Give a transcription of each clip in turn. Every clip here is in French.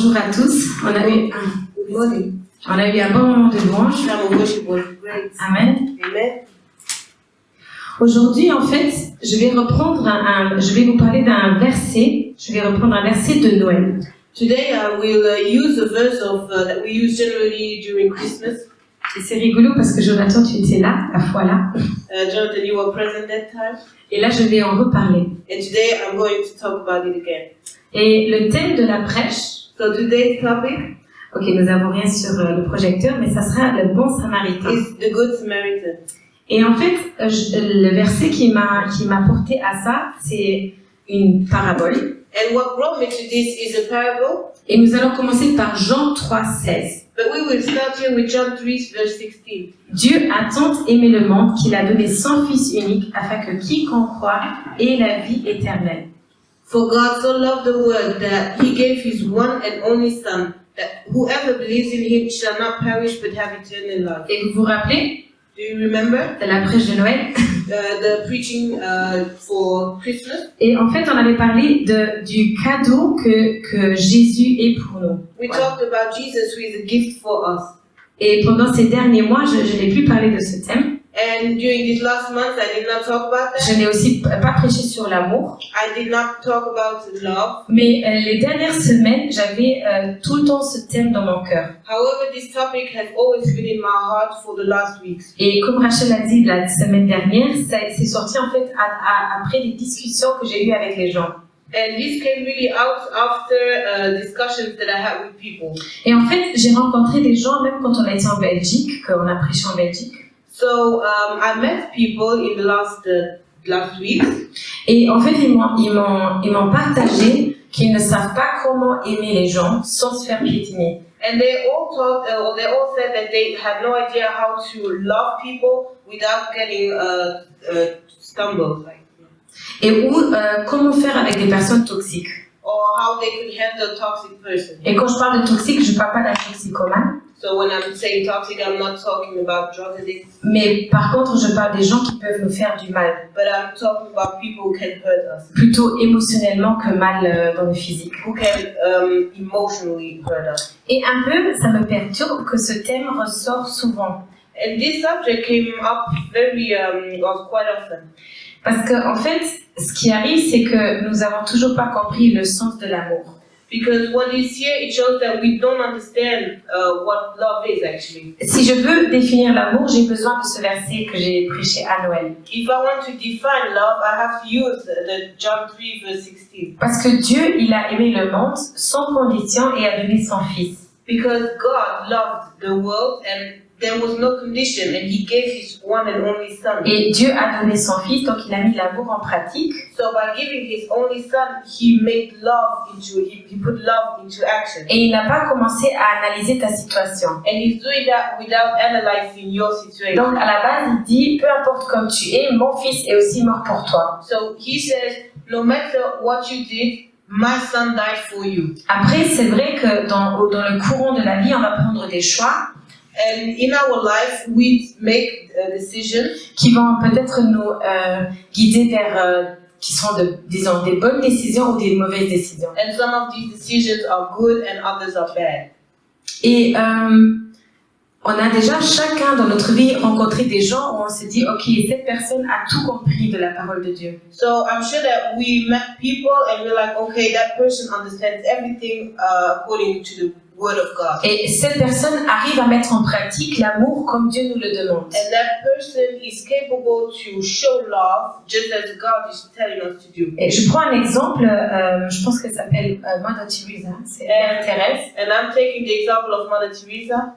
Bonjour à tous. On a eu un bon moment de louange. Amen. Aujourd'hui, en fait, je vais vous parler d'un verset. Je vais reprendre un verset de Noël. Today I will use a verse that we use generally during Christmas. Et c'est rigolo parce que Jonathan, tu étais là, la fois là. Jonathan, you were present that time. Et là, je vais en reparler. And today I'm going to talk about it again. Et le thème de la prêche. So today's topic. Ok, nous n'avons rien sur le projecteur, mais ça sera le bon Samaritain. Is the Good Samaritan. Et en fait, le verset qui m'a porté à ça, c'est une parabole. And what brought me to this is a parable. Et nous allons commencer par Jean 3,16. But we will start here with John 3, verse 16. Dieu a tant aimé le monde qu'il a donné son Fils unique afin que quiconque croit ait la vie éternelle. For God so loved the world that He gave His one and only Son, that whoever believes in Him shall not perish but have eternal life. Et vous vous rappelez Do you remember de la prêche de Noël? The preaching for Christmas? Et en fait, on avait parlé du cadeau que Jésus est pour nous. We talked about Jesus who is a gift for us. Et pendant ces derniers mois, je n'ai plus parlé de ce thème. And during these last months, I did not talk about that. Je n'ai aussi pas prêché sur l'amour. I did not talk about love. Mais les dernières semaines, j'avais tout le temps ce thème dans mon cœur. However, this topic has always been in my heart for the last weeks. Et comme Rachel a dit la semaine dernière, c'est sorti en fait après des discussions que j'ai eues avec les gens. And this came really out after discussions that I had with people. Et en fait, j'ai rencontré des gens, même quand on a été en Belgique, qu'on a prêché en Belgique. So I met people in the last week. Et en fait, ils m'ont partagé qu'ils ne savent pas comment aimer les gens sans se faire piétiner. And they all said that they had no idea how to love people without getting stumbled. Et comment faire avec des personnes toxiques. Or how they could handle toxic person. Et quand je parle de toxique, je ne parle pas d'un toxicomane. So when I'm saying toxic, I'm not talking about drug addicts. Mais par contre, je parle des gens qui peuvent nous faire du mal. But I'm talking about people who can hurt us. Plutôt émotionnellement que mal dans le physique. Who can emotionally hurt us. Et un peu, ça me perturbe que ce thème ressort souvent. And this subject came up quite often. Parce que en fait, ce qui arrive, c'est que nous n'avons toujours pas compris le sens de l'amour. Because what is here, it shows that we don't understand what love is actually. Si je veux définir l'amour, j'ai besoin de ce verset que j'ai prêché à Noël. If I want to define love, I have to use the John 3 verse 16. Parce que Dieu, il a aimé le monde sans condition et a donné son Fils. Because God loved the world and there was no condition and He gave His one and only Son. Et Dieu a donné son Fils, donc il a mis l'amour en pratique. So by giving His only Son, He put love into action. Et il n'a pas commencé à analyser ta situation. And He's doing that without analyzing your situation. Donc à la base, il dit, peu importe comme tu es, mon Fils est aussi mort pour toi. So He says, no matter what you did, my Son died for you. Après, c'est vrai que dans le courant de la vie, on va prendre des choix. And in our life, we make decisions qui vont peut-être nous guider vers qui sont disons des bonnes décisions ou des mauvaises décisions. And some of these decisions are good and others are bad. Et on a déjà chacun dans notre vie rencontré des gens où on se dit ok, cette personne a tout compris de la parole de Dieu. So I'm sure that we met people and we're like, okay, that person understands everything according to the Word of God. Et cette personne arrive à mettre en pratique l'amour comme Dieu nous le demande. And that person is capable to show love just as God is telling us to do. Et je prends un exemple, je pense qu'elle s'appelle Mother Teresa, c'est Mère Thérèse. And I'm taking the example of Mother Teresa.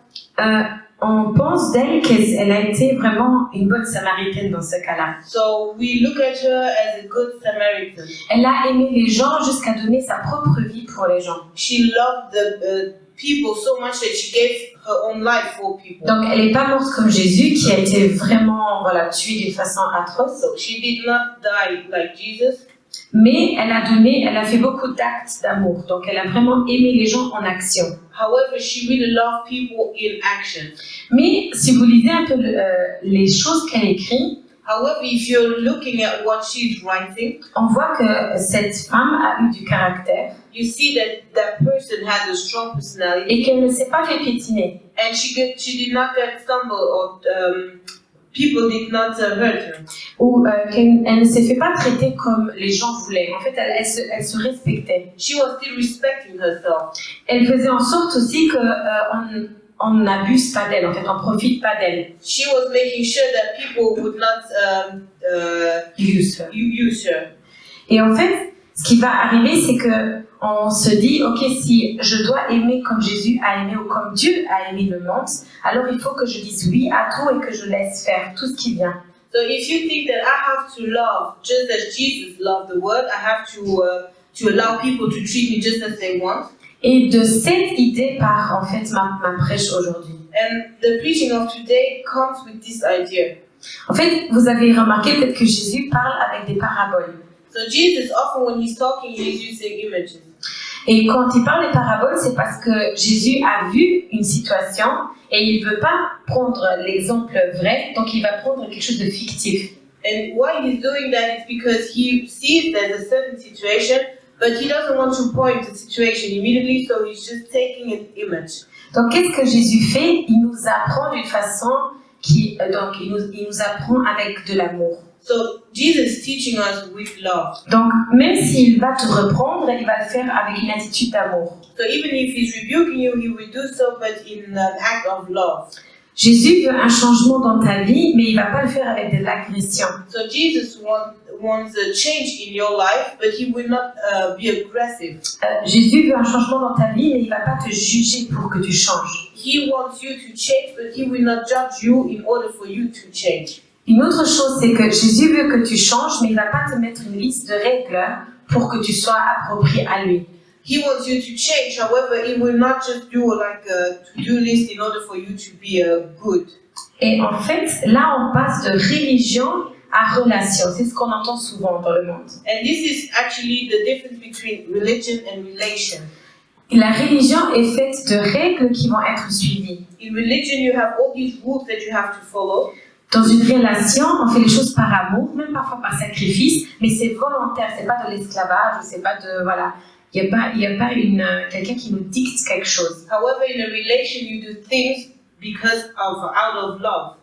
On pense d'elle qu'elle a été vraiment une bonne Samaritaine dans ce cas-là. So we look at her as a good Samaritan. Elle a aimé les gens jusqu'à donner sa propre vie pour les gens. She loved the people so much that she gave her own life for people. Donc elle n'est pas morte comme Jésus qui a été vraiment tué d'une façon atroce. So she did not die like Jesus. Mais elle a fait beaucoup d'actes d'amour. Donc elle a vraiment aimé les gens en action. However, she really loved people in action. Mais si vous lisez un peu les choses qu'elle écrit, However, if you're looking at what she's writing, on voit que cette femme a eu du caractère you see that that person had a strong personality, et qu'elle ne s'est pas fait piétiner. and she did not get stumbled, or people did not hurt her. Ou qu'elle ne s'est fait pas traiter comme les gens voulaient. En fait, elle se respectait. She was still respecting herself. Elle faisait en sorte aussi que on n'abuse pas d'elle, en fait, on profite pas d'elle. She was making sure that people would not Use her. use her. Et en fait, ce qui va arriver, c'est que on se dit, ok, si je dois aimer comme Jésus a aimé ou comme Dieu a aimé le monde, alors il faut que je dise oui à tout et que je laisse faire tout ce qui vient. So if you think that I have to love just as Jesus loved the world, I have to allow people to treat me just as they want. Et de cette idée part en fait ma prêche aujourd'hui. And the preaching of today comes with this idea. En fait, vous avez remarqué peut-être que Jésus parle avec des paraboles. So Jesus, often when he's talking, he's using images. Et quand il parle des paraboles, c'est parce que Jésus a vu une situation et il ne veut pas prendre l'exemple vrai, donc il va prendre quelque chose de fictif. And why he's doing that is because he sees there's a certain situation, but he doesn't want to point the situation immediately, so he's just taking an image. Donc qu'est-ce que Jésus fait? Il nous apprend d'une façon qui, donc il nous apprend avec de l'amour. So Jesus is teaching us with love. Donc même s'il va te reprendre, il va le faire avec une attitude d'amour. So even if he's rebuking you, he will do so, but in an act of love. Jésus veut un changement dans ta vie, mais il ne va pas le faire avec de l'agression. So Jesus wants a change in your life, but he will not be aggressive. Jésus veut un changement dans ta vie, mais il ne va pas te juger pour que tu changes. He wants you to change, but he will not judge you in order for you to change. Une autre chose, c'est que Jésus veut que tu changes, mais il ne va pas te mettre une liste de règles pour que tu sois approprié à lui. He wants you to change, however, he will not just do like a to-do list in order for you to be good. Et en fait, là, on passe de religion à relation. C'est ce qu'on entend souvent dans le monde. And this is actually the difference between religion and relation. La religion est faite de règles qui vont être suivies. In religion, you have all these rules that you have to follow. Dans une relation, on fait les choses par amour, même parfois par sacrifice, mais c'est volontaire, c'est pas de l'esclavage, c'est pas de, voilà, il y a pas quelqu'un qui nous dicte quelque chose. However, in a relation, you do things out of love.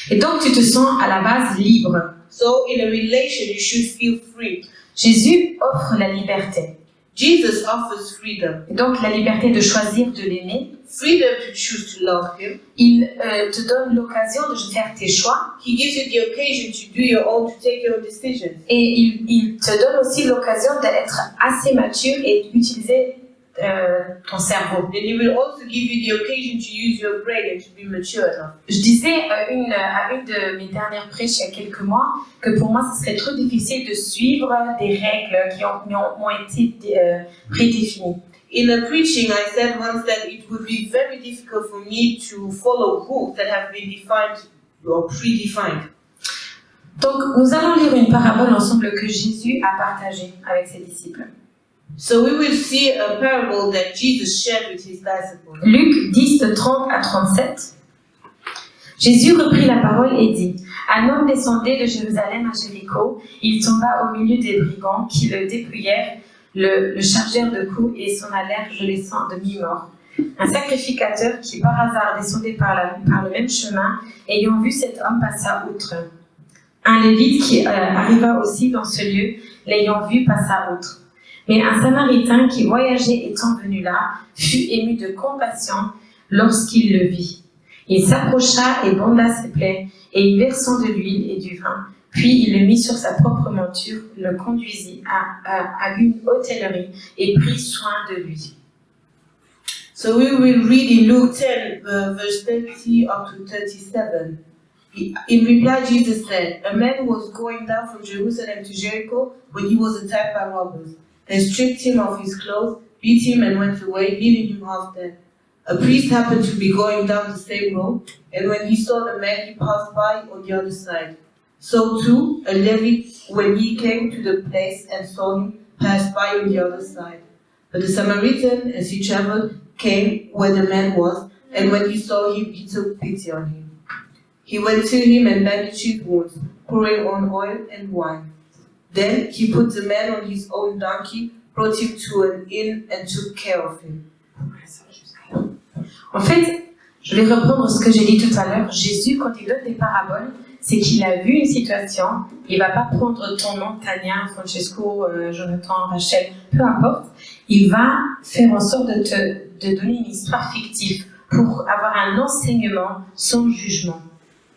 Et donc tu te sens à la base libre. So in a relation, you should feel free. Jésus offre la liberté. Jesus offers freedom. Et donc la liberté de choisir de l'aimer. Freedom to choose to love him. Il te donne l'occasion de faire tes choix. He gives you the occasion to do your own, to take your own decisions. Et il te donne aussi l'occasion d'être assez mature et d'utiliser ton cerveau. And he will also give you the occasion to use your brain and to be mature enough. Je disais à une de mes dernières prêches il y a quelques mois que pour moi ce serait trop difficile de suivre des règles qui ont été prédéfinies. In a preaching, I said once that it would be very difficult for me to follow rules that have been defined or predefined. Donc, nous allons lire une parabole ensemble que Jésus a partagée avec ses disciples. So we will see a parable that Jesus shared with his disciples. Luc 10, de 30 à 37. Jésus reprit la parole et dit : Un homme descendait de Jérusalem à Jéricho. Il tomba au milieu des brigands qui le dépouillèrent, le chargèrent de coups et s'en allèrent, le laissant de mi-mort. Un sacrificateur qui par hasard descendait par le même chemin, ayant vu cet homme, passa outre. Un lévite qui arriva aussi dans ce lieu, l'ayant vu, passa outre. Mais un samaritain qui voyageait étant venu là, fut ému de compassion lorsqu'il le vit. Il s'approcha et banda ses plaies, et y versant de l'huile et du vin, puis il le mit sur sa propre monture, le conduisit à une hôtellerie et prit soin de lui. So we will read in Luke 10, verse 30 up to 37. In reply, Jesus said, A man was going down from Jerusalem to Jericho when he was attacked by robbers. They stripped him of his clothes, beat him, and went away, leaving him half dead. A priest happened to be going down the same road, and when he saw the man, he passed by on the other side. So too, a Levite, when he came to the place and saw him, passed by on the other side. But the Samaritan, as he traveled, came where the man was, and when he saw him, he took pity on him. He went to him and bandaged his wounds, pouring on oil and wine. Then he put the man on his own donkey, brought him to an inn, and took care of him. En fait, je vais reprendre ce que j'ai dit tout à l'heure. Jésus, quand il donne des paraboles, c'est qu'il a vu une situation. Il ne va pas prendre ton nom, Tania, Francesco, Jonathan, Rachel, peu importe. Il va faire en sorte de donner une histoire fictive pour avoir un enseignement sans jugement.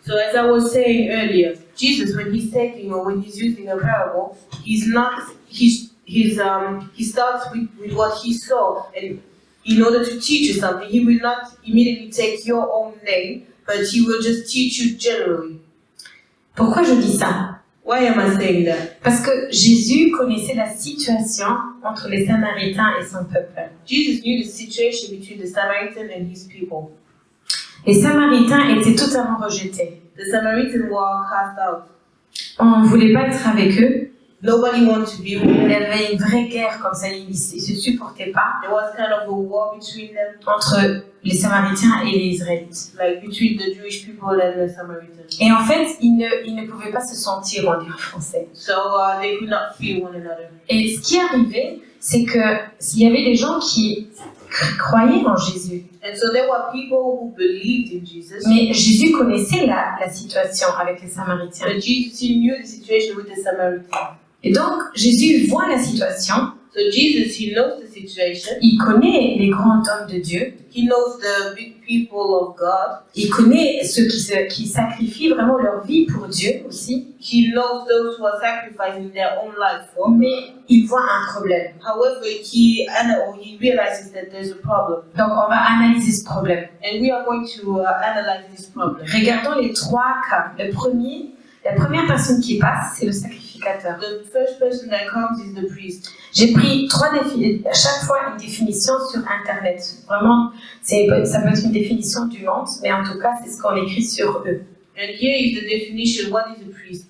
So as I was saying earlier, Jesus, when he's taking or when he's using a parable, he starts with what he saw, and in order to teach you something, he will not immediately take your own name, but he will just teach you generally. Pourquoi je dis ça? Why am I saying that? Parce que Jésus connaissait la situation entre les Samaritains et son peuple. Jesus knew the situation between the Samaritan and his people. Les Samaritains étaient totalement rejetés. The Samaritan were cast out. On ne voulait pas être avec eux. Nobody wanted to be with Il y them. avait une vraie guerre comme ça, ils ne se supportaient pas There was kind of a war between them, entre les Samaritains et les Israélites. like between the Jewish people and the Samaritans. Et en fait, ils ne pouvaient pas se sentir, on dit en français. So they could not feel one another. Et ce qui arrivait, c'est qu'il y avait des gens qui croyaient en Jésus. And so there were people who believed in Jesus. Mais Jésus connaissait la situation avec les Samaritains. But Jesus, he knew the situation with the Samaritans. Et donc, Jésus voit la situation, So Jesus, he knows the situation. il connaît les grands hommes de Dieu, He knows the big people of God. il connaît ceux qui sacrifient vraiment leur vie pour Dieu aussi, He knows those who are sacrificing their own life for. mais il voit un problème. However, he realizes that there's a problem. Donc, on va analyser ce problème. And we are going to analyze this problem. Regardons les trois cas. La première personne qui passe, c'est le sacrificateur. The first person that comes is the priest. J'ai pris à chaque fois une définition sur Internet. Vraiment, ça peut être une définition du monde, mais en tout cas, c'est ce qu'on écrit sur eux. And here is the definition. What is a priest?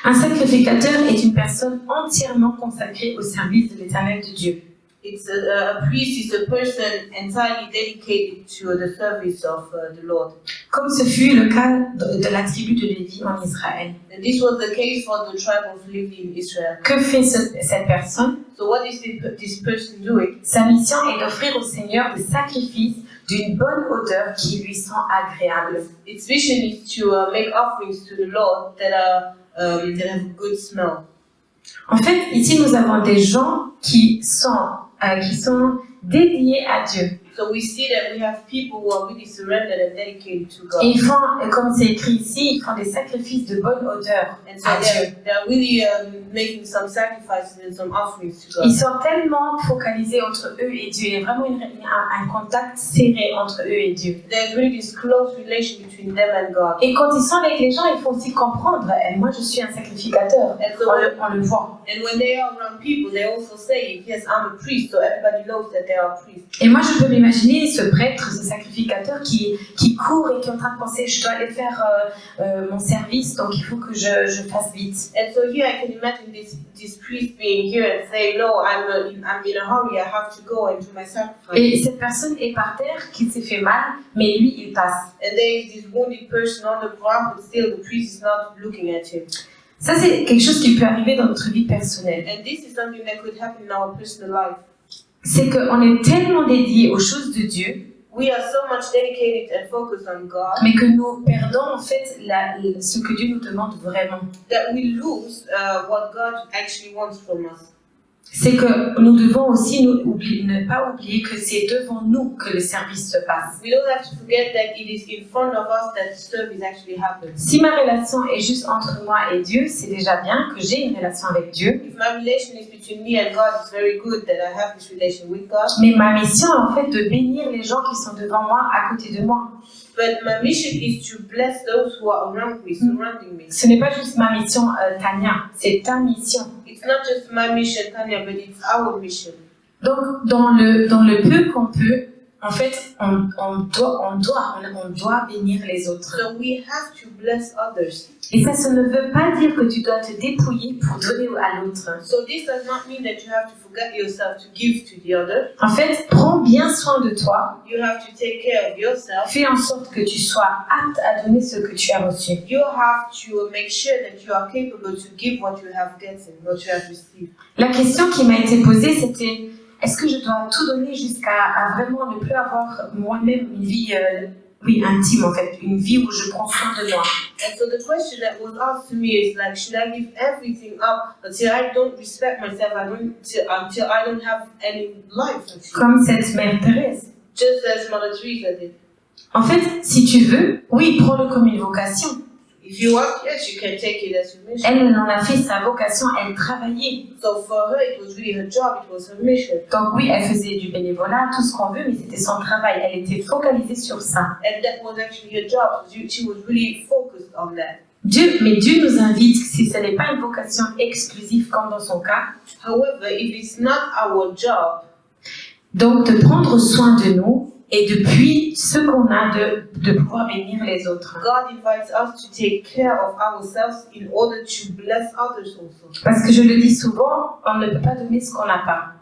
Un sacrificateur est une personne entièrement consacrée au service de l'Éternel de Dieu. It's a priest is a person entirely dedicated to the service of the Lord. Comme ce fut le cas de la tribu de Lévi en Israël. And this was the case for the tribe of Levi in Israel. Que fait cette personne? So what is this person doing? Sa mission est d'offrir au Seigneur des sacrifices d'une bonne odeur qui lui sont agréables. Its mission is to make offerings to the Lord that have a good smell. En fait, ici, nous avons des gens qui sont dédiés à Dieu. So we see that we have people who are really surrendered and dedicated to God. Et ils font, comme c'est écrit ici, ils font des sacrifices de bonne odeur And so à Dieu. they're really making some sacrifices and some offerings to Ils God. sont tellement focalisés entre eux et Dieu. Il y a vraiment un contact serré entre eux et Dieu. There's really this close relation between them and God. Et quand ils sont avec les gens, il faut aussi comprendre, moi je suis un sacrificateur. And so On le voit. and when they are around people, they also say, yes, I'm a priest, so everybody knows that they are priests. Et moi je peux m'imaginer ce prêtre, ce sacrificateur qui court et qui est en train de penser, je dois aller faire mon service, donc il faut que je fasse vite. And so here I can imagine this priest being here and saying, no, I'm in a hurry, I have to go and do my sacrifice. Et cette personne est par terre, qui s'est fait mal, mais lui il passe. And there is this wounded person on the ground, but still the priest is not looking at him. Ça c'est quelque chose qui peut arriver dans notre vie personnelle. And this is something that could happen in our personal life. C'est qu'on est tellement dédié aux choses de Dieu, We are so much dedicated and focused on God mais que nous perdons en fait ce que Dieu nous demande vraiment. that we lose what God actually wants from us. C'est que nous devons aussi ne pas oublier que c'est devant nous que le service se passe. We don't have to forget that it is in front of us that the service actually happens. Si ma relation est juste entre moi et Dieu, c'est déjà bien que j'ai une relation avec Dieu. If my relation is between me and God, it's very good that I have this relation with God. Mais ma mission est en fait de bénir les gens qui sont devant moi, à côté de moi. But my mission is to bless those who are around me, surrounding me. Ce n'est pas juste ma mission, Tania, c'est ta mission. It's not just my mission, Tanya, but it's our mission. Donc, dans le peu qu'on peut, en fait, on doit bénir les autres. So we have to bless others. Et ça ne veut pas dire que tu dois te dépouiller pour donner à l'autre. So this does not mean that you have to forget yourself to give to the other. En fait, prends bien soin de toi. You have to take care of yourself. Fais en sorte que tu sois apte à donner ce que tu as reçu. You have to make sure that you are capable to give what you have gotten, what you have received. La question qui m'a été posée, c'était est-ce que je dois tout donner jusqu'à vraiment ne plus avoir moi-même une vie intime, en fait, une vie où je prends soin de moi. And so the question that was asked to me is like, should I give everything up until I don't respect myself, until I don't have any life? Comme cette mère Thérèse. Just as Mother Teresa did. En fait, si tu veux, oui, prends-le comme une vocation. If you want, yes, you can take it as your mission. Elle en a fait sa vocation, elle travaillait. So for her, it was really her job, it was her mission. Donc oui, elle faisait du bénévolat, tout ce qu'on veut, mais c'était son travail. Elle était focalisée sur ça. And that was actually her job. She was really focused on that. Dieu nous invite, si ce n'est pas une vocation exclusive comme dans son cas, However, if it's not our job, donc de prendre soin de nous et depuis ce qu'on a de pouvoir bénir les autres. God invites us to take care of ourselves in order to bless others also. Parce que je le dis souvent, on ne peut pas donner ce qu'on n'a pas.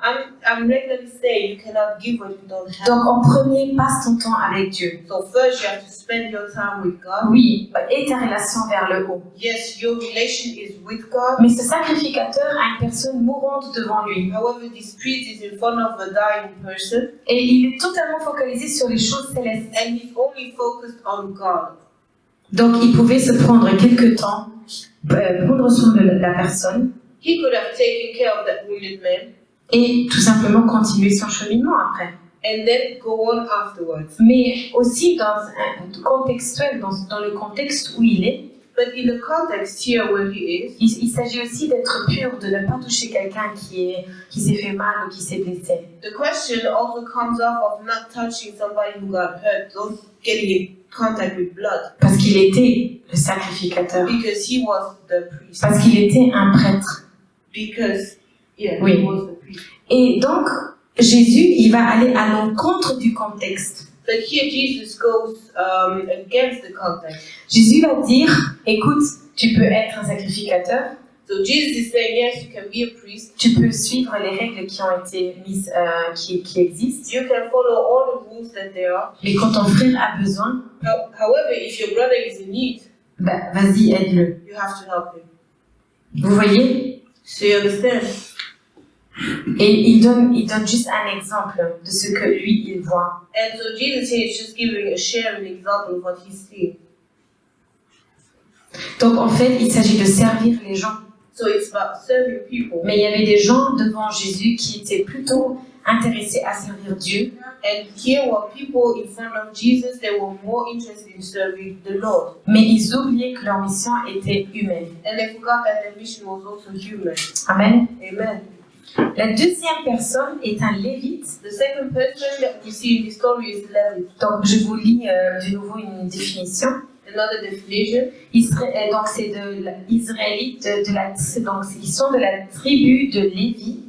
I'm regularly saying you cannot give what you don't have. Donc en premier, passe ton temps avec Dieu. So first you have to spend your time with God. Oui, et ta relation vers le haut. Yes, your relation is with God. Mais ce sacrificateur a une personne mourante devant lui. However, this priest is in front of a dying person. Et il est totalement focalisé sur les choses célestes. And he's only focused on God. Donc il pouvait se prendre quelque temps, prendre soin de la personne He could have taken care of that wounded man et tout simplement continuer son cheminement après. and then go on afterwards. Mais aussi dans un contextuel, dans le contexte où il est, But in the context here where he is, il s'agit aussi d'être pur, de ne pas toucher quelqu'un qui s'est fait mal ou qui s'est blessé. the question also comes up of not touching somebody who got hurt, don't getting in contact with blood, Parce qu'il était le sacrificateur. because he was the priest. Parce qu'il était un prêtre. Because, yeah, Oui. he was the priest. Et donc, Jésus, il va aller à l'encontre du contexte. But here Jesus goes against the context. Jésus va dire, écoute, tu peux être un sacrificateur, So Jesus is saying, yes, you can be a priest. tu peux suivre les règles qui ont été mises, qui existent, You can follow all the rules that there are. mais quand ton frère a besoin, However, if your brother is in need, bah, vas-y, aide-le. you have to help him. Vous voyez? So you understand? Et il donne juste un exemple de ce que lui, il voit. And so Jesus here is just sharing an example of what he's seeing. Donc en fait, il s'agit de servir les gens. So it's about serving people. Mais il y avait des gens devant Jésus qui étaient plutôt intéressés à servir Dieu. And here were people in front of Jesus, they were more interested in serving the Lord. Mais ils oubliaient que leur mission était humaine. And they forgot that their mission was also human. Amen. Amen. La deuxième personne est un lévite. The second person that we see in the story is Levi. Donc je vous lis de nouveau une définition. Another definition. Donc c'est de l'Israélite, donc ils sont de la tribu de Lévi,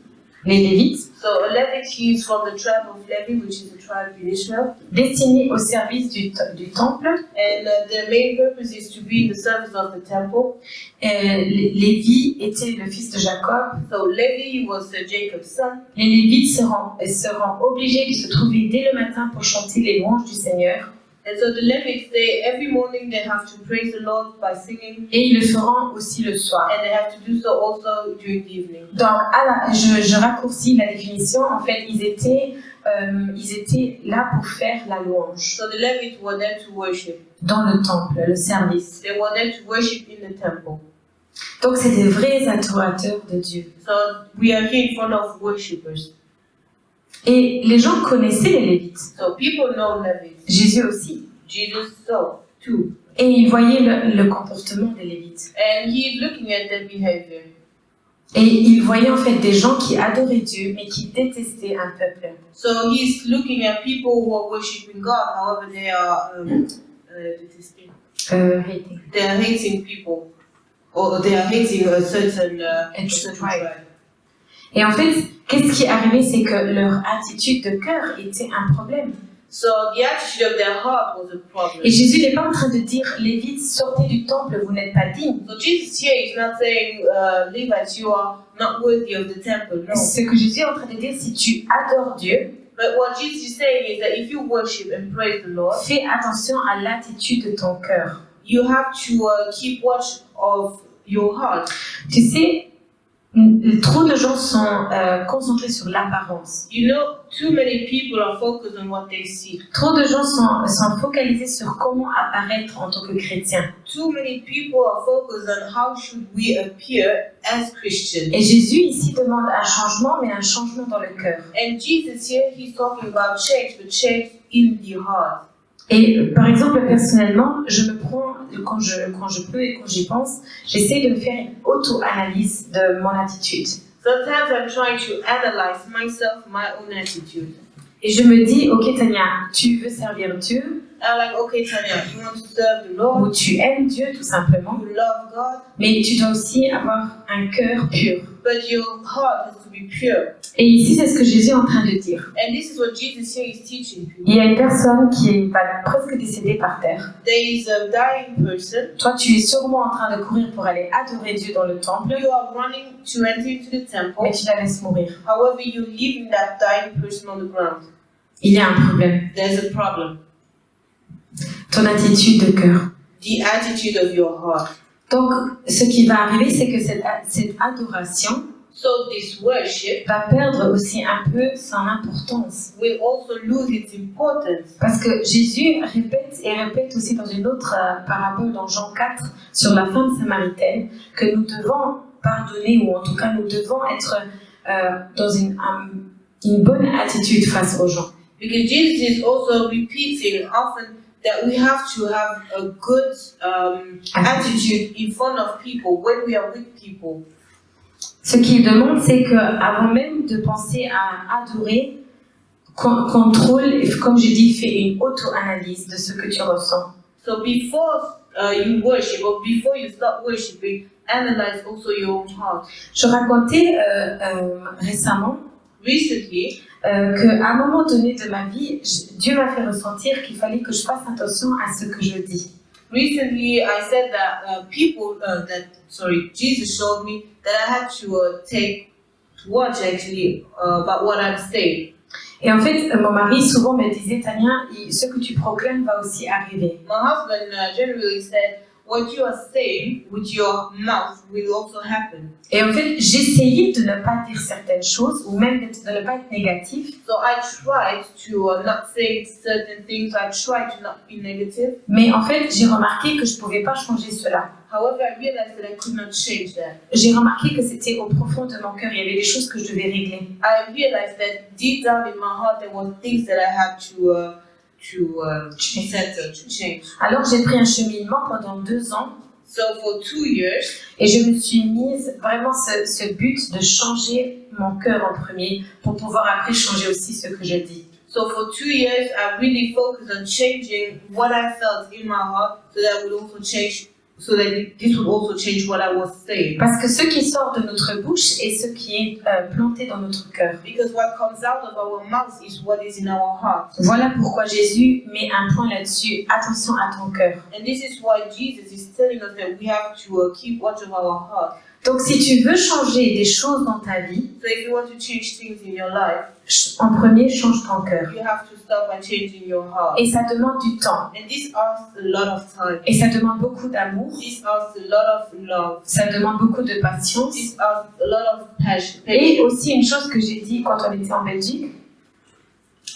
les Lévites, So a Levite is from the tribe of Levi, which is a tribe in Israel. destinés au service du temple. And their main purpose is to be in the service of the temple. Lévi était le fils de Jacob. So Levi was Jacob's son. Les Lévites seront obligés de se trouver dès le matin pour chanter les louanges du Seigneur. And so the Levites, every morning they have to praise the Lord by singing, Et ils le feront aussi le soir. and they have to do so also during the evening. Donc, je raccourcis la définition. En fait, ils étaient là pour faire la louange So the Levites were there to worship. dans le temple, le service. They were there to worship in the temple. Donc, c'est des vrais adorateurs de Dieu. So we are here in front of worshippers. Et les gens connaissaient les Lévites. So people know Levites. Jésus aussi. Jesus so too. Et ils voyaient le comportement des Lévites. And he is looking at their behavior. Et ils voyaient en fait des gens qui adoraient Dieu, mais qui détestaient un peuple. So he's looking at people who are worshiping God, however they are detesting. Hating. They are hating people. Or they are hating a certain tribe. Et en fait, qu'est-ce qui est arrivé, c'est que leur attitude de cœur était un problème. So the attitude of their heart was a problem. Et Jésus n'est pas en train de dire, Lévites, sortez du temple, vous n'êtes pas dignes. So Jesus here is not saying, Levites, you are not worthy of the temple. No. Ce que Jésus est en train de dire, si tu adores Dieu, But what Jesus is saying is that if you worship and praise the Lord, fais attention à l'attitude de ton cœur. you have to keep watch of your heart. Tu sais, trop de gens sont concentrés sur l'apparence. You know, too many people are focused on what they see. Trop de gens sont focalisés sur comment apparaître en tant que chrétien. Too many people are focused on how should we appear as Christians. Et Jésus ici demande un changement, mais un changement dans le cœur. And Jesus here, he's talking about change, but change in the heart. Et par exemple, personnellement, je me prends, quand je peux et quand j'y pense, j'essaie de me faire une auto-analyse de mon attitude. Sometimes I'm trying to analyze myself, my own attitude. Et je me dis, ok Tania, tu veux servir Dieu, I'm like, okay, Tanya, you want to serve the Lord, ou tu aimes Dieu tout simplement, you love God, mais tu dois aussi avoir un cœur pur. but your heart has to be pure. Et ici, c'est ce que Jésus est en train de dire. And this is what Jesus here is teaching people. Il y a une personne qui est presque décédée par terre. There is a dying person. Toi, tu es sûrement en train de courir pour aller adorer Dieu dans le temple, You are running to enter into the temple. mais tu la laisses mourir. However, you're leaving that dying person on the ground. Il y a un problème. There's a problem. Ton attitude de cœur. The attitude of your heart. Donc, ce qui va arriver, c'est que cette adoration So this worship va perdre aussi un peu son importance. will also lose its importance. Parce que Jésus répète et répète aussi dans une autre parabole dans Jean 4 sur la femme samaritaine que nous devons pardonner, ou en tout cas nous devons être dans une bonne attitude face aux gens. Because Jesus is also repeating often that we have to have a good attitude in front of people when we are with people. Ce qu'il demande, c'est qu'avant même de penser à adorer, contrôle, comme je dis, fais une auto-analyse de ce que tu ressens. So before you worship or before you start worshiping, analyze also your own heart. Je racontais récemment Recently, qu'à un moment donné de ma vie, Dieu m'a fait ressentir qu'il fallait que je fasse attention à ce que je dis. Recently, I said that Jesus showed me that I had to watch actually about what I'm saying. Et en fait, mon mari souvent me disait, Tania, ce que tu proclames va aussi arriver. My husband generally said, what you are saying with your mouth will also happen. Et en fait, j'essayais de ne pas dire certaines choses, ou même de ne pas être négatif. So I tried to not say certain things. I tried to not be negative. Mais en fait, j'ai remarqué que je ne pouvais pas changer cela. However, I realized that I could not change that. J'ai remarqué que c'était au profond de mon cœur, il y avait des choses que je devais régler. I realized that deep down in my heart there were things that I had to settle, to change. Alors j'ai pris un cheminement pendant 2 ans. So for 2 years, Et je me suis mise vraiment ce but de changer mon cœur en premier pour pouvoir après changer aussi ce que je dis. So for 2 years, I really focused on changing what I felt in my heart, so that would also change. So that this would also change what I was saying. Parce que ce qui sort de notre bouche est ce qui est planté dans notre cœur. Because what comes out of our mouth is what is in our heart. Voilà pourquoi Jésus met un point là-dessus. Attention à ton cœur. And this is why Jesus is telling us that we have to keep watch of our heart. Donc si tu veux changer des choses dans ta vie, So if you want to change things in your life, en premier, change ton cœur. you have to start by changing your heart. Et ça demande du temps. And this asks a lot of time. Et ça demande beaucoup d'amour. This asks a lot of love. Ça demande beaucoup de patience. This asks a lot of passion. Et aussi une chose que j'ai dit quand on était en Belgique,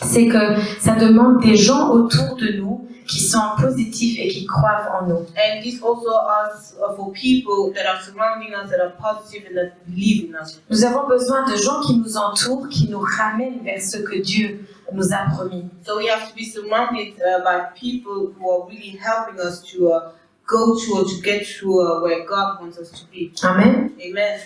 c'est que ça demande des gens autour de nous qui sont positifs et qui croient en nous. And this also asks for people that are surrounding us, that are positive and that believe in us. Nous avons besoin de gens qui nous entourent, qui nous ramènent vers ce que Dieu nous a promis. So we have to be surrounded by people who are really helping us to go to or to get to where God wants us to be. Amen. Amen.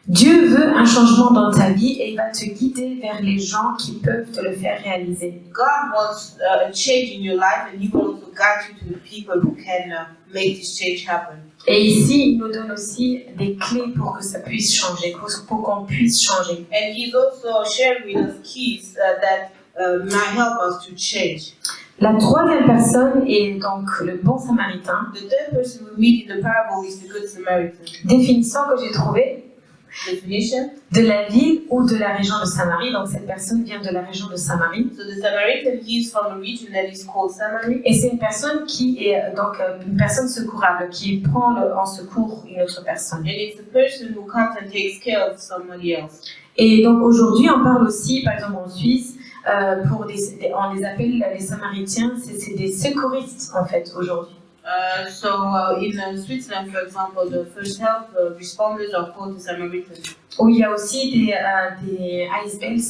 Dieu veut un changement dans ta vie et il va te guider vers les gens qui peuvent te le faire réaliser. God wants a change in your life, and He will also guide you to the people who can make this change happen. Et ici, il nous donne aussi des clés pour que ça puisse changer, pour qu'on puisse changer. And He's also sharing with us keys that might help us to change. La troisième personne est donc le bon samaritain. The third person we meet in the parable is the Good Samaritan. Définition que j'ai trouvée Definition. de la ville ou de la région de Samarie. Donc cette personne vient de la région de Samarie. So the Samaritan, he is from a region that is called Samaria. Et c'est une personne qui est donc une personne secourable, qui prend en secours une autre personne. And it's the person who comes and takes care of somebody else. Et donc aujourd'hui, on parle aussi, par exemple en Suisse, on les appelle les Samaritains, c'est des secouristes en fait aujourd'hui. In Switzerland, for example, the first help responders are called the Samaritans. Où il y a aussi des ASBL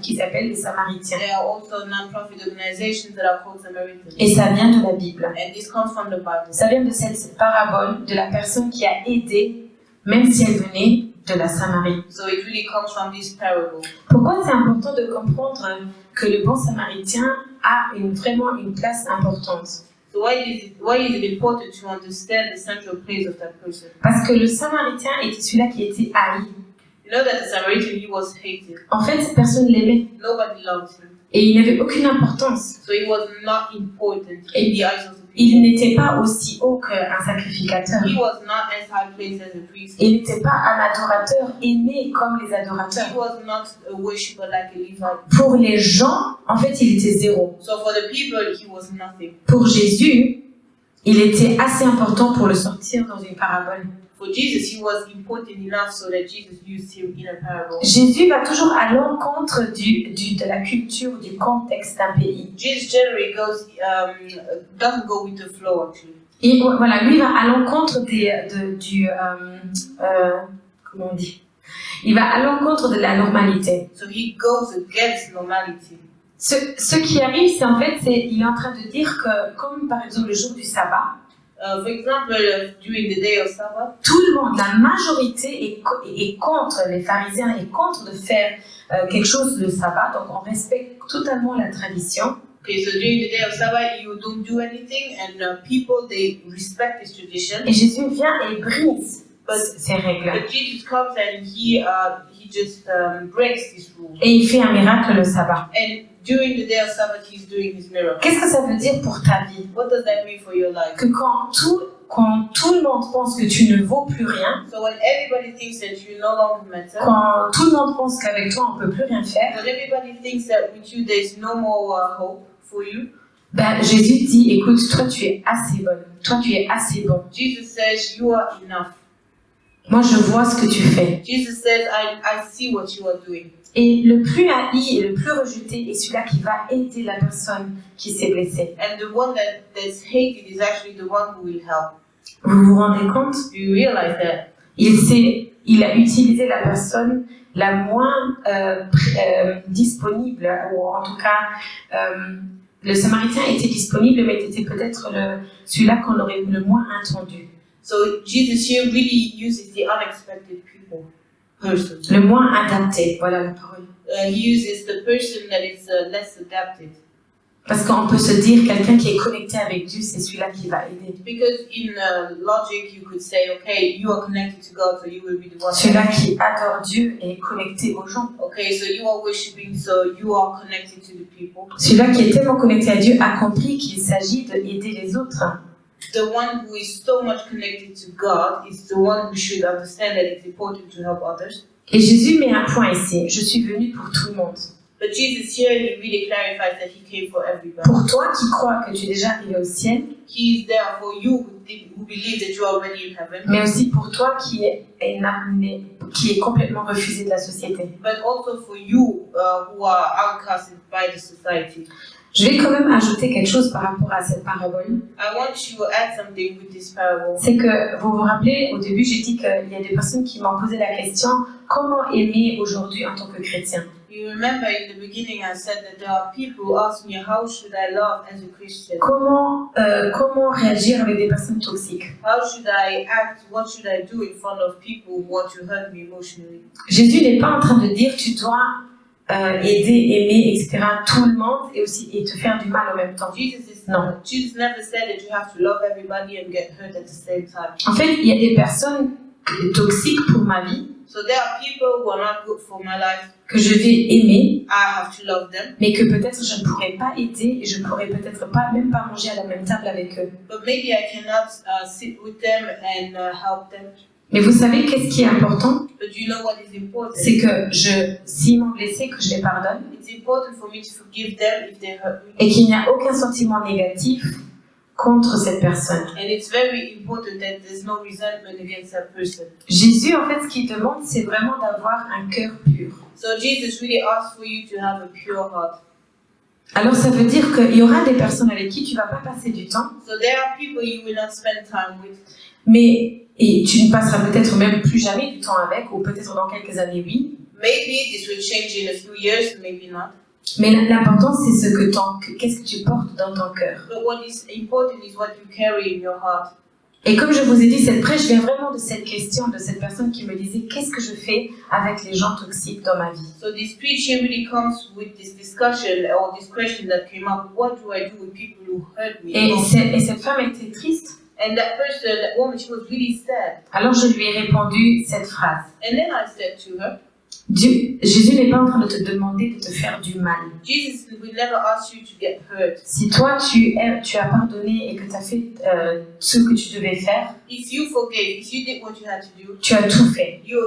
qui s'appellent les Samaritains. There are also non-profit organizations that are called Samaritans. Et ça vient de la Bible. And this comes from the Bible. Ça vient de cette parabole de la personne qui a aidé, même si elle venait de la Samarie. So it really comes from this parable. Pourquoi c'est important de comprendre que le bon Samaritain a vraiment une place importante? So why is it important to understand the central place of that person? Parce que le Samaritain était celui-là qui était haï. You know that the Samaritan, he was hated. En fait, personne ne l'aimait Nobody loved him. et il n'avait aucune importance. So he was not important in the eyes of the Il people. n'était pas aussi haut qu'un sacrificateur. He was not as high placed as a priest. Il n'était pas un adorateur aimé comme les He adorateurs. was not a worshipper like a Levite. Pour les gens, en fait, il était zéro. So for the people, he was nothing. Pour Jésus, il était assez important pour le sortir dans une parabole. For Jesus, he was important enough so that Jesus used him in a parable. Jésus va toujours à l'encontre de la culture, du contexte d'un pays. Jesus generally doesn't go with the flow actually. Et voilà, lui va à l'encontre comment on dit? Il va à l'encontre de la normalité. So he goes against normality. Ce qui arrive, c'est en fait, il est en train de dire que, comme par exemple le jour du sabbat, For example, during the day of Sabbath, tout le monde, la majorité est contre, les pharisiens est contre de faire quelque chose le sabbat, donc on respecte totalement la tradition. okay, so during the day of Sabbath, you don't do anything, and people, they respect this tradition. Et Jésus vient et brise ces règles. But Jesus comes and he just breaks this rule. Et il fait un miracle le sabbat. And during the day of Sabbath, he's doing his miracle. Qu'est-ce que ça veut dire pour ta vie? What does that mean for your life? Que quand tout le monde pense que tu ne vaux plus rien, So when everybody thinks that you no longer matter, quand tout le monde pense qu'avec toi on ne peut plus rien faire, when everybody thinks that with you there's no more hope for you, ben, Jésus dit, écoute, toi tu es assez bonne, toi tu es assez bon. Jesus says you are enough. Moi je vois ce que tu fais. Jesus says, I see what you are doing. Et le plus haï et le plus rejeté est celui-là qui va aider la personne qui s'est blessée. And the one that's hated is actually the one who will help. Vous vous rendez compte? Do you realize that? Il a utilisé la personne la moins disponible, ou en tout cas, le Samaritain était disponible, mais était peut-être celui-là qu'on aurait le moins attendu. So Jesus here really uses the unexpected person. Le moins adapté, voilà la parole. He uses the person that is less adapted. Parce qu'on peut se dire, quelqu'un qui est connecté avec Dieu, c'est celui-là qui va aider. Because in logic, you could say, okay, you are connected to God, so you will be the one. Celui-là qui adore Dieu et est connecté aux gens. Okay, so you are worshiping, so you are connected to the people. Celui-là qui est tellement connecté à Dieu a compris qu'il s'agit d'aider les autres. The one who is so much connected to God is the one who should understand that it's important to help others. Et Jésus met un point ici. Je suis venu pour tout le monde. But Jesus here, he really clarifies that he came for everybody. Pour toi qui crois que tu es déjà arrivé au ciel, He is there for you who believe that you are already in heaven, mais aussi pour toi qui est complètement refusé de la société. but also for you who are outcasted by the society. Je vais quand même ajouter quelque chose par rapport à cette parabole. I want you to add something with this parable. C'est que, vous vous rappelez, au début, j'ai dit qu'il y a des personnes qui m'ont posé la question « Comment aimer aujourd'hui en tant que chrétien ?» You remember in the beginning I said that there are people who ask me, how should I love as a Christian? Comment réagir avec des personnes toxiques? How should I act? What should I do in front of people who want to hurt me emotionally? Jésus n'est pas en train de dire tu dois aider, aimer, etc. tout le monde et te faire du mal en même temps. Non. Jesus never said that you have to love everybody and get hurt at the same time. En fait, il y a des personnes toxiques pour ma vie, So there are people who are not good for my life. que je vais aimer, I have to love them. mais que peut-être je ne pourrais pas aider et je ne pourrais peut-être pas, même pas manger à la même table avec eux. But maybe I cannot sit with them and help them. Mais vous savez qu'est-ce qui est important? But you know what is important? C'est que s'ils m'ont blessé, que je les pardonne It's important for me to forgive them if they hurt me. et qu'il n'y a aucun sentiment négatif contre cette personne. And it's very important that there's no resentment against that person. Jésus, en fait, ce qu'il demande, c'est vraiment d'avoir un cœur pur. So Jesus really asks for you to have a pure heart. Alors ça veut dire qu'il y aura des personnes avec qui tu ne vas pas passer du temps, So there are people you will not spend time with. et tu ne passeras peut-être même plus jamais du temps avec, ou peut-être dans quelques années, oui. Maybe this will change in a few years, maybe not. Mais l'important, c'est qu'est-ce que tu portes dans ton cœur. But what is important is what you carry in your heart. Et comme je vous ai dit, cette prêche vient vraiment de cette question, de cette personne qui me disait qu'est-ce que je fais avec les gens toxiques dans ma vie. So this speech here really comes with this discussion or this question that came up. What do I do with people who hurt me? Et cette femme était triste. And that person, that woman, she was really sad. Alors je lui ai répondu cette phrase. And then I said to her, Jésus n'est pas en train de te demander de te faire du mal. Jesus will never ask you to get hurt. Si toi tu as pardonné et que tu as fait ce que tu devais faire, If you forgave, if you did what you had to do, tu as tout fait. you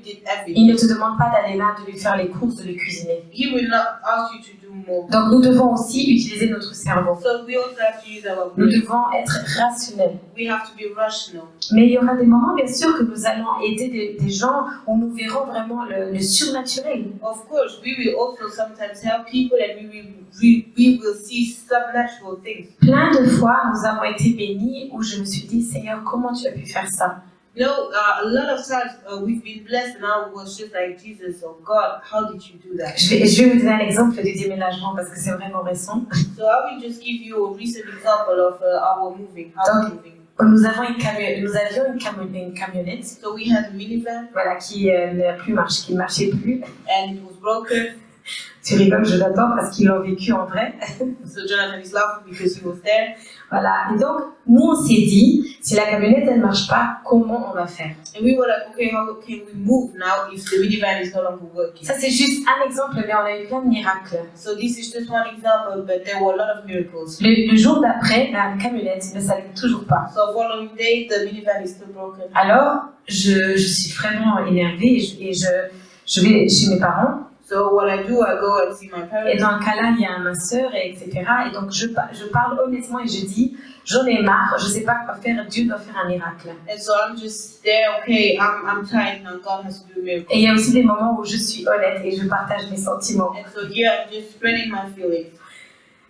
did everything. Il ne te demande pas d'aller là, de lui faire les courses, de lui cuisiner. He will not ask you to do more. Donc nous devons aussi utiliser notre cerveau. So we also have to use our Nous brain. devons être rationnels. We have to be rational. Mais il y aura des moments, bien sûr, que nous allons aider des gens où nous verrons vraiment le surnaturel. Of course, we will also sometimes help people and we will see supernatural things. Plein de fois, nous avons été bénis où je me suis dit, Seigneur, comment tu as pu faire ça? You know, a lot of times we've been blessed and I was just like, Jesus, oh God, how did you do that? Je vais vous donner un exemple du déménagement parce que c'est vraiment récent. So I will just give you a recent example of our moving, how we're moving. Nous avions une camionnette, So we had a minivan voilà, qui ne marchait plus. and it was broken. Tu rigoles, je l'adore parce qu'ils l'ont vécu en vrai. So Jonathan is laughing because he was there. Voilà. Et donc, nous, on s'est dit, si la camionnette, elle ne marche pas, comment on va faire? And we were like, okay, how can we move now if the minivan is no longer working? Ça, c'est juste un exemple, mais on a eu plein de miracles. So this is just one example, but there were a lot of miracles. Le jour d'après, la camionnette ne s'allume toujours pas. So following day, the minivan is still broken. Alors, je suis vraiment énervée et je vais chez mes parents. So what I do, I go and see my Et parents. dans le cas-là, il y a ma sœur, etc. Et donc, je parle honnêtement et je dis, j'en ai marre, je ne sais pas quoi faire, Dieu doit faire un miracle. And so I'm just there, okay, I'm tired now, God has to do a miracle. Et il y a aussi des moments où je suis honnête et je partage mes sentiments. And so here I'm just spreading my feelings.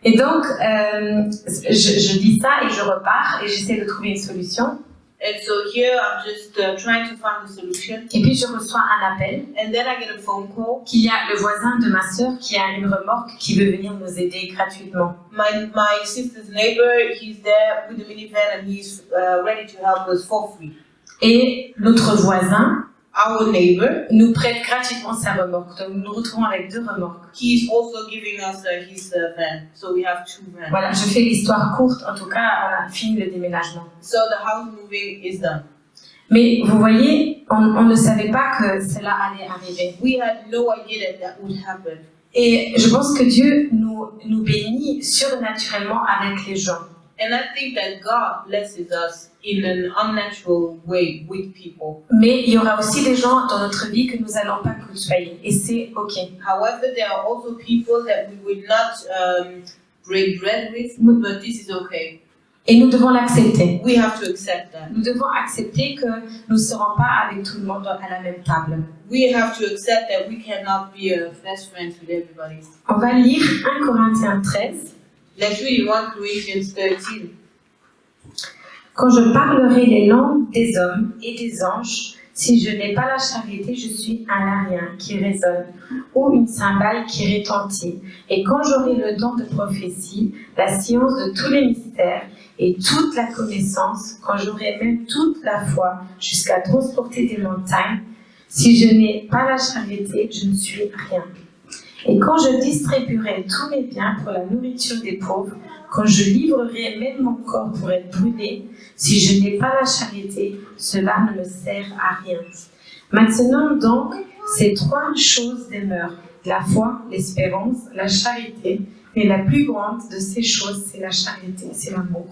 Et donc, je dis ça et je repars et j'essaie de trouver une solution. And so here I'm just trying to find a solution. Et puis, je reçois un appel And then I get a phone call. qu'il y a le voisin de ma sœur qui a une remorque qui veut venir nous aider gratuitement. My sister's neighbor, he's there with the minivan and he's ready to help us for free. Et notre voisin Our neighbor, nous prête gratuitement sa remorque. Donc, nous nous retrouvons avec 2 remorques. he's also giving us his van. So we have 2 vans. Voilà, je fais l'histoire courte. En tout cas, on a fini le déménagement. So the house moving is done. Mais vous voyez, on ne savait pas que cela allait arriver. We had no idea that would happen. Et je pense que Dieu nous bénit surnaturellement avec les gens. And I think that God blesses us in an unnatural way with people. Mais il y aura aussi des gens dans notre vie que nous n'allons pas côtoyer. Et c'est OK. However, there are also people that we will not break bread with, but this is okay. Et nous devons l'accepter. We have to accept that. Nous devons accepter que nous ne serons pas avec tout le monde à la même table. We have to accept that we cannot be best friends with everybody. On va lire 1 Corinthiens 13. Let's read 1 Corinthians 13. Quand je parlerai les langues des hommes et des anges, si je n'ai pas la charité, je suis un larien qui résonne ou une cymbale qui retentit. Et quand j'aurai le don de prophétie, la science de tous les mystères et toute la connaissance, quand j'aurai même toute la foi jusqu'à transporter des montagnes, si je n'ai pas la charité, je ne suis rien. Et quand je distribuerai tous mes biens pour la nourriture des pauvres, quand je livrerai même mon corps pour être brûlé, si je n'ai pas la charité, cela ne me sert à rien. Maintenant donc, ces trois choses demeurent, la foi, l'espérance, la charité, mais la plus grande de ces choses, c'est la charité, c'est l'amour.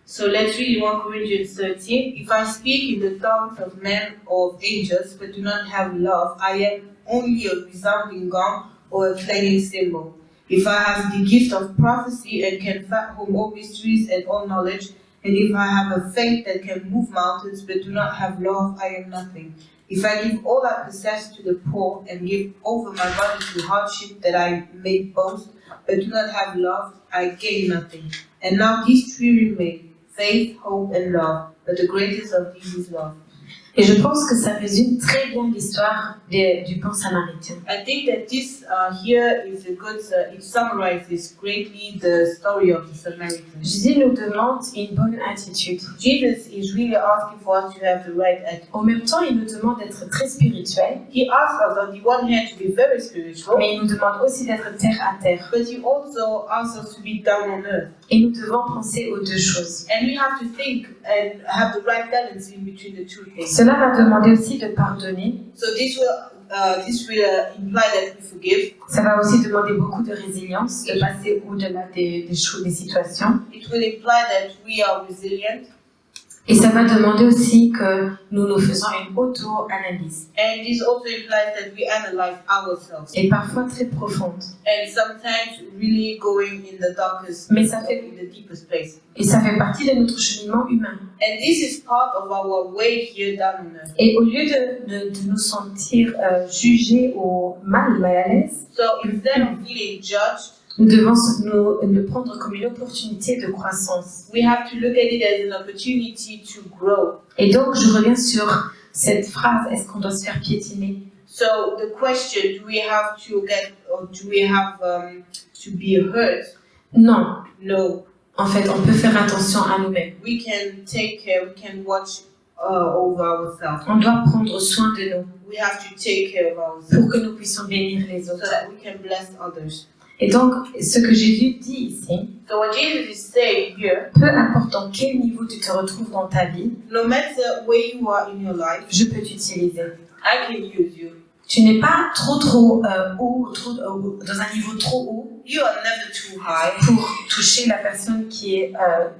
So let's read 1 Corinthians 13. If I speak in the tongues of men or of angels, but do not have love, I am only a resounding gong or a clanging cymbal. If I have the gift of prophecy and can fathom all mysteries and all knowledge, and if I have a faith that can move mountains, but do not have love, I am nothing. If I give all I possess to the poor and give over my body to hardship that I may boast, but do not have love, I gain nothing. And now these three remain, faith, hope, and love, but the greatest of these is love. Et je pense que ça résume très bien l'histoire du bon samaritain. I think that this here is a good, it summarizes greatly the story of the Samaritan. Jésus nous demande une bonne attitude. Jesus is really asking for us to have the right attitude. En même temps, il nous demande d'être très spirituel, He asks us on the one hand to be very spiritual, mais il nous demande aussi d'être terre à terre. but he also asks us to be down on earth. Et nous devons penser aux deux choses. And we have to think and have the right balance in between the two things. Cela va demander aussi de pardonner. So this will imply that we forgive. Ça va aussi demander beaucoup de résilience, de passer au-delà des choses, des situations. It will imply that we are resilient. Et ça va demander aussi que nous faisons une auto-analyse. And this also implies that we analyze ourselves. Et parfois très profonde. And sometimes really going in the darkest, Mais ça fait, in the deepest place. et ça fait partie de notre cheminement humain. And this is part of our way here down on earth. Et au lieu de nous sentir jugés ou mal à l'aise, So instead of feeling judged, nous devons le prendre comme une opportunité de croissance. we have to look at it as an opportunity to grow. Et donc, je reviens sur cette phrase, est-ce qu'on doit se faire piétiner? So the question, do we have to get, or do we have to be hurt? Non. No. En fait, on peut faire attention à nous-mêmes. We can take care, we can watch over ourselves. On doit prendre soin de nous We have to take care of ourselves pour que nous puissions bénir les so autres. that we can bless others. Et donc, ce que Jésus dit ici, So what Jesus is saying here, peu importe dans quel niveau tu te retrouves dans ta vie, no matter where you are in your life, je peux t'utiliser. I can use you. Tu n'es pas trop haut, dans un niveau trop haut You are never too high pour toucher la personne qui est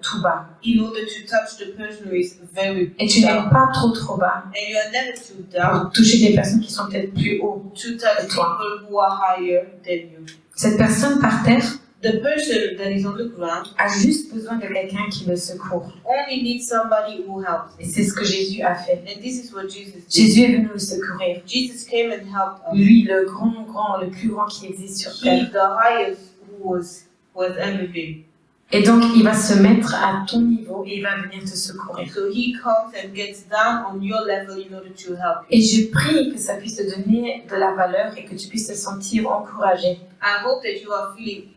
tout bas. in order to touch the person who is very Et tu n'es down. pas trop bas And you are never too down pour toucher des personnes qui sont peut-être plus haut. to touch people who are higher than you. Cette personne par terre The person that is on the ground a juste besoin de quelqu'un qui le secourt. only needs somebody who helps. Et c'est ce que Jésus a fait. And this is what Jesus did. Jésus est venu nous secourir. Jesus came and helped us. Lui, le plus grand qui existe sur He terre. is the highest who was ever been. Et donc, il va se mettre à ton niveau et il va venir te secourir. So he comes and gets down on your level in order to help you. Et je prie que ça puisse te donner de la valeur et que tu puisses te sentir encouragé. I hope that you are feeling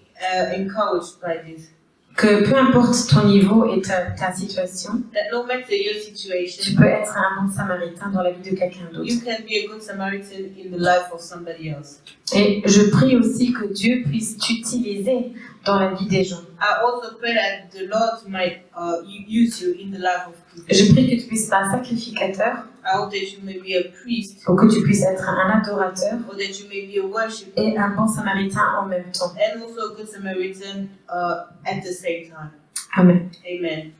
encouraged by this. Que peu importe ton niveau et ta situation, That no matter your tu situation, peux être un bon samaritain dans la vie de quelqu'un d'autre. you can be a good Samaritan in the life of somebody else. Et je prie aussi que Dieu puisse t'utiliser dans la vie des gens. I also pray that the Lord might use you in the life of people. Je prie que tu puisses être un sacrificateur I hope that you may be a priest ou que tu puisses être un adorateur or that you may be a worshiper et un bon samaritain en même temps. and also a good Samaritan at the same time. Amen. Amen.